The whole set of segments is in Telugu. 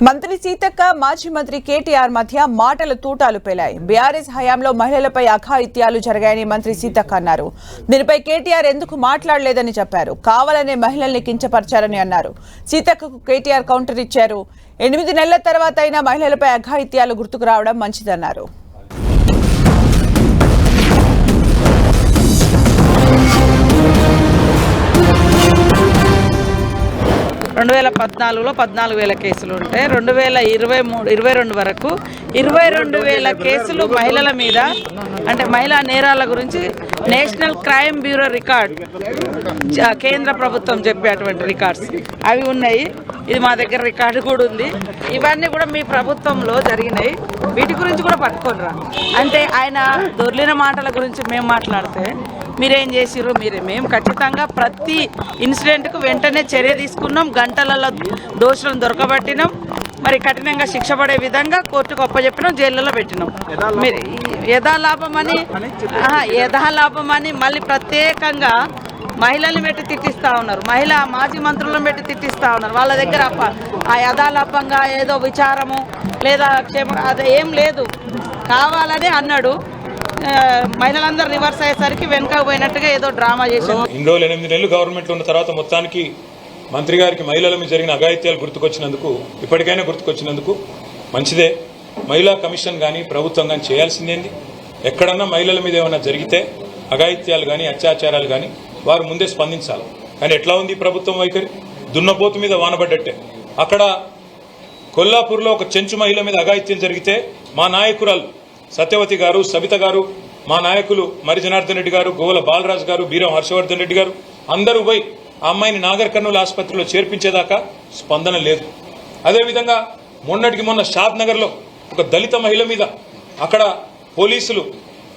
మంత్రి సీతక్క మాజీ మంత్రి కేటీఆర్ మధ్య మాటల తూటాలు పేలాయి. బీఆర్ఎస్ హయాంలో మహిళలపై అఘాయిత్యాలు జరిగాయని మంత్రి సీతక్క అన్నారు. దీనిపై కేటీఆర్ ఎందుకు మాట్లాడలేదని చెప్పారు. కావాలనే మహిళల్ని కించపరిచారని అన్నారు. సీతక్కకు కేటీఆర్ కౌంటర్ ఇచ్చారు. 8 నెలల తర్వాత అయినా మహిళలపై అఘాయిత్యాలు గుర్తుకు రావడం మంచిదన్నారు. 2014లో 14,000 కేసులు ఉంటే 2022 వరకు 22,000 కేసులు మహిళల మీద, అంటే మహిళా నేరాల గురించి నేషనల్ క్రైమ్ బ్యూరో రికార్డ్, కేంద్ర ప్రభుత్వం చెప్పేటువంటి రికార్డ్స్ అవి ఉన్నాయి. ఇది మా దగ్గర రికార్డు కూడా ఉంది. ఇవన్నీ కూడా మీ ప్రభుత్వంలో జరిగినాయి. వీటి గురించి కూడా పట్టుకోనరా అంటే ఆయన దొర్లిన మాటల గురించి మేము మాట్లాడితే మీరేం చేసిర్రు, మేము ఖచ్చితంగా ప్రతి ఇన్సిడెంట్కు వెంటనే చర్య తీసుకున్నాం. గంటలలో దోషులను దొరకబట్టినాం. మరి కఠినంగా శిక్ష పడే విధంగా కోర్టుకు అప్పచెప్పినాం, జైళ్ళలో పెట్టినాం. మీరు యథాలాభమని మళ్ళీ ప్రత్యేకంగా మహిళల్ని పెట్టి తిట్టిస్తూ ఉన్నారు. మాజీ మంత్రులను పెట్టి తిట్టిస్తూ ఉన్నారు. వాళ్ళ దగ్గర ఆ యథాలాభంగా ఏదో విచారము లేదా అది ఏం లేదు, కావాలని అన్నాడు. మహిళలందరూ రివర్స్ అయ్యేసరికి వెనుక పోయినట్టుగా ఏదో డ్రామా చేశారు. ఇన్ని రోజులు 8 నెలలు గవర్నమెంట్ ఉన్న తర్వాత మొత్తానికి మంత్రి గారికి మహిళల మీద జరిగిన అఘాయిత్యాలు గుర్తుకొచ్చినందుకు, ఇప్పటికైనా గుర్తుకొచ్చినందుకు మంచిదే. మహిళా కమిషన్ కానీ ప్రభుత్వం కానీ చేయాల్సిందేంది. ఎక్కడన్నా మహిళల మీద ఏమైనా జరిగితే అఘాయిత్యాలు కానీ అత్యాచారాలు కానీ వారు ముందే స్పందించాలి. కానీ ఎట్లా ఉంది ప్రభుత్వం వైఖరి? దున్నపోతు మీద వానబడ్డట్టే. అక్కడ కొల్లాపూర్లో ఒక చెంచు మహిళ మీద అఘాయిత్యం జరిగితే మా నాయకురాలు సత్యవతి గారు, సబిత గారు, మా నాయకులు మరి జనార్దన్ రెడ్డి గారు, గోవల బాలరాజు గారు, బీరం హర్షవర్ధన్ రెడ్డి గారు అందరూ పోయి ఆ అమ్మాయిని నాగర్ కర్నూలు ఆసుపత్రిలో చేర్పించేదాకా స్పందన లేదు. అదేవిధంగా మొన్న షాద్ నగర్లో ఒక దళిత మహిళ మీద అక్కడ పోలీసులు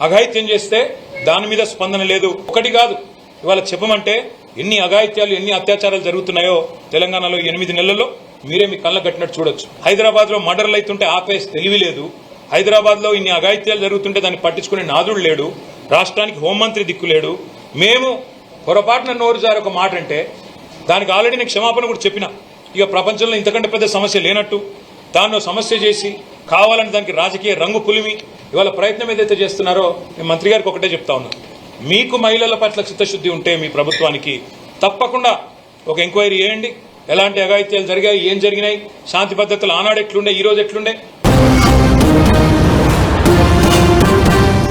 అఘాయిత్యం చేస్తే దాని మీద స్పందన లేదు. ఒకటి కాదు, ఇవాళ చెప్పమంటే ఎన్ని అఘాయిత్యాలు, ఎన్ని అత్యాచారాలు జరుగుతున్నాయో తెలంగాణలో 8 నెలల్లో మీరే మీ కళ్ళ కట్టినట్టు చూడొచ్చు. హైదరాబాద్లో మర్డర్లు అవుతుంటే ఆపేసి తెలివి లేదు. హైదరాబాద్లో ఇన్ని అఘాయిత్యాలు జరుగుతుంటే దాన్ని పట్టించుకునే నాదుడు లేడు. రాష్ట్రానికి హోంమంత్రి దిక్కు లేడు. మేము పొరపాటున నోరు జారి ఒక మాట అంటే దానికి ఆల్రెడీ నేను క్షమాపణ కూడా చెప్పిన. ఇక ప్రపంచంలో ఇంతకంటే పెద్ద సమస్య లేనట్టు దాన్ని సమస్య చేసి కావాలని దానికి రాజకీయ రంగు పులిమి ఇవాళ ప్రయత్నం ఏదైతే చేస్తున్నారో నేను మంత్రి గారికి ఒకటే చెప్తా ఉన్నా. మీకు మహిళల పట్ల చిత్తశుద్ధి ఉంటే మీ ప్రభుత్వానికి తప్పకుండా ఒక ఎంక్వైరీ చేయండి. ఎలాంటి అఘాయిత్యాలు జరిగాయి, ఏం జరిగినాయి, శాంతి భద్రతలు ఆనాడు ఎట్లుండే, ఈ రోజు ఎట్లుండే,